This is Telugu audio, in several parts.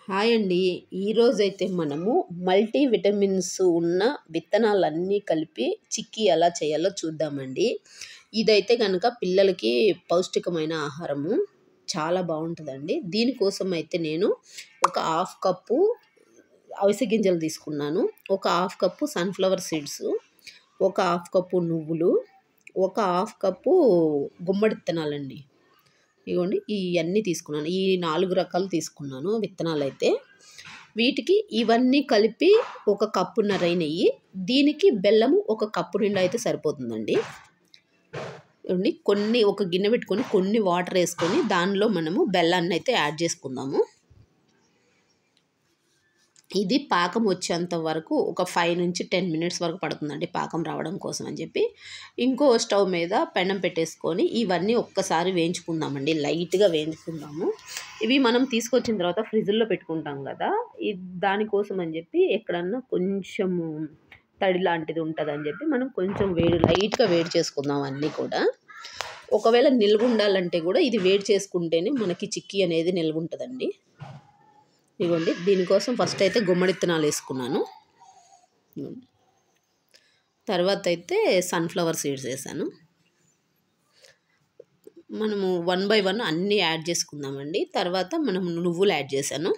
హాయ్ అండి. ఈరోజైతే మనము మల్టీ విటమిన్స్ ఉన్న విత్తనాలన్నీ కలిపి చిక్కీ ఎలా చేయాలో చూద్దామండి. ఇదైతే గనక పిల్లలకి పౌష్టికమైన ఆహారము. చాలా బావుంటదండి. దీనికోసం అయితే నేను ఒక హాఫ్ కప్పు అవిసె గింజలు తీసుకున్నాను. ఒక హాఫ్ కప్పు సన్‌ఫ్లవర్ సీడ్సు, ఒక హాఫ్ కప్పు నువ్వులు, ఒక హాఫ్ కప్పు గుమ్మడి విత్తనాలండి. ఇగోండి ఇయన్నీ తీసుకున్నాను. ఈ 4 రకాలు తీసుకున్నాను విత్తనాలైతే. వీటికి ఇవన్నీ కలిపి ఒక కప్పున్నర నెయ్యి, దీనికి బెల్లము ఒక కప్పు నిండా అయితే సరిపోతుందండి. ఇగోండి కొన్ని ఒక గిన్నె పెట్టుకొని కొన్ని వాటర్ ఏసుకొని దానిలో మనము బెల్లాన్నయితే యాడ్ చేసుకుందాము. ఇది పాకం వచ్చేంత వరకు ఒక 5-10 మినిట్స్ వరకు పడుతుందండి పాకం రావడం కోసం అని చెప్పి. ఇంకో స్టవ్ మీద పెనం పెట్టేసుకొని ఇవన్నీ ఒక్కసారి వేయించుకుందామండి. లైట్‌గా వేయించుకుందాము. ఇవి మనం తీసుకొచ్చిన తర్వాత ఫ్రిడ్జ్‌లో పెట్టుకుంటాం కదా! దానికోసం అని చెప్పి ఎక్కడన్నా కొంచెము తడి లాంటిది ఉంటదని చెప్పి మనం కొంచెం లైట్‌గా వేడి చేసుకుందాం అన్నీ కూడా. ఒకవేళ నిల్వ ఉండాలంటే కూడా ఇది వేడి చేసుకుంటేనే మనకి చిక్కీ అనేది నిల్వ ఉంటదండి. ఇగోండి దీనికోసం ఫస్ట్ అయితే గుమ్మడి విత్తనాలు వేసుకున్నాను. తర్వాత అయితే సన్‌ఫ్లవర్ సీడ్స్ వేసాను. మనము 1 బై 1 అన్నీ యాడ్ చేసుకుందామండి. తర్వాత మనం నువ్వులు యాడ్ చేశాను.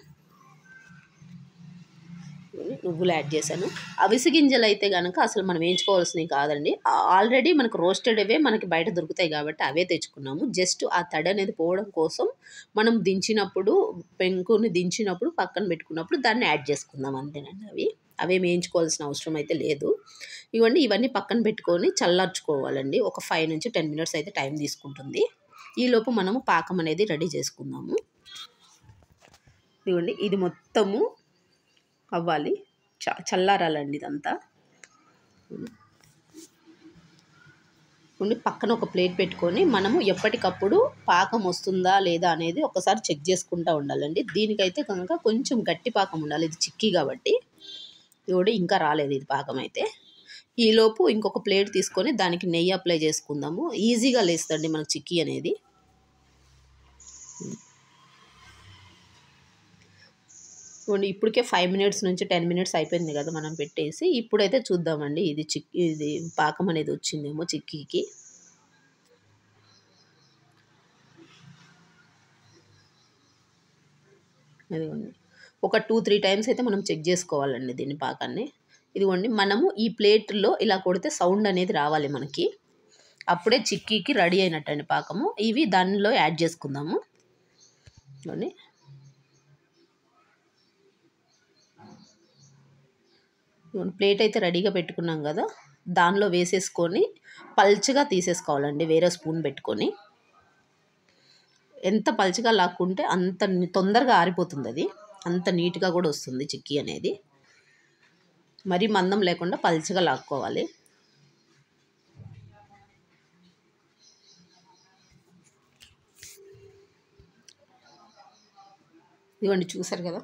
అవిసె గింజలు అయితే గనక అసలు మనం వేయించుకోవాల్సినవి కాదండి. ఆల్రెడీ మనకు రోస్టెడ్‌వే మనకి బయట దొరుకుతాయి కాబట్టి అవే తెచ్చుకున్నాము. జస్ట్ ఆ తడి అనేది పోవడం కోసం మనం దించినప్పుడు పెంకుని దించినప్పుడు పక్కన పెట్టుకున్నప్పుడు దాన్ని యాడ్ చేసుకుందాం అంతేనండి. అవేమి వేయించుకోవాల్సిన అవసరం అయితే లేదు. ఇవన్నీ పక్కన పెట్టుకొని చల్లార్చుకోవాలండి. ఒక 5-10 మినిట్స్ అయితే టైం తీసుకుంటుంది. ఈలోపు మనము పాకం అనేది రెడీ చేసుకుందాము. ఇది మొత్తము అవ్వాలి. చల్లారాలండి ఇదంతా. పక్కన ఒక ప్లేట్ పెట్టుకొని మనము ఎప్పటికప్పుడు పాకం వస్తుందా లేదా అనేది ఒకసారి చెక్ చేసుకుంటూ ఉండాలండి. దీనికైతే కనుక కొంచెం గట్టి పాకం ఉండాలి. ఇది చిక్కీ కాబట్టి. ఇంకా రాలేదు ఇది పాకం అయితే. ఈలోపు ఇంకొక ప్లేట్ తీసుకొని దానికి నెయ్యి అప్లై చేసుకుందాము. ఈజీగా లేస్తదండి మనకు చిక్కీ అనేది. ఇప్పటికే 5-10 మినిట్స్ అయిపోయింది కదా మనం పెట్టేసి. ఇప్పుడైతే చూద్దామండి ఇది పాకం అనేది వచ్చిందేమో చిక్కీకి. అదిగోండి ఒక 2-3 టైమ్స్ అయితే మనం చెక్ చేసుకోవాలండి దీని పాకాన్ని. ఇదిగోండి మనము ఈ ప్లేట్లో ఇలా కొడితే సౌండ్ అనేది రావాలి మనకి. అప్పుడే చిక్కీకి రెడీ అయినట్టండి పాకము. ఇవి దానిలో యాడ్ చేసుకుందాము. ఇదిగోండి ప్లేట్ అయితే రెడీగా పెట్టుకున్నాం కదా, దానిలో వేసేసుకొని పల్చగా తీసేసుకోవాలండి వేరే స్పూన్ పెట్టుకొని. ఎంత పల్చగా లాక్కుంటే అంత తొందరగా ఆరిపోతుంది అది. అంత నీట్‌గా కూడా వస్తుంది చిక్కీ అనేది. మరీ మందం లేకుండా పల్చగా లాక్కోవాలి. ఇదిగోండి చూసారు కదా.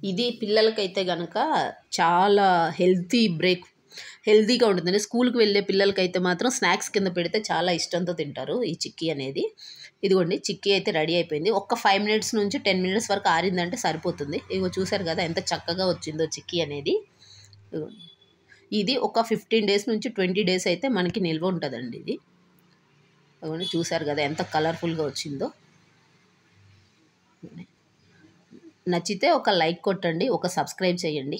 ఇది పిల్లలకైతే గనక చాలా హెల్తీగా ఉంటుందండి. స్కూల్‌కి వెళ్ళే పిల్లలకైతే మాత్రం స్నాక్స్ కింద పెడితే చాలా ఇష్టంతో తింటారు ఈ చిక్కీ అనేది. ఇదిగోండి చిక్కీ అయితే రెడీ అయిపోయింది. ఒక్క 5-10 మినిట్స్ వరకు ఆరిందంటే సరిపోతుంది. చూసారు కదా ఎంత చక్కగా వచ్చిందో చిక్కీ అనేది. ఇది ఒక 15-20 డేస్ అయితే మనకి నిల్వ ఉంటదండి ఇది. ఇదిగోండి చూసారు కదా ఎంత కలర్‌ఫుల్‌గా వచ్చిందో. నచ్చితే ఒక లైక్ కొట్టండి. ఒక సబ్స్క్రైబ్ చేయండి.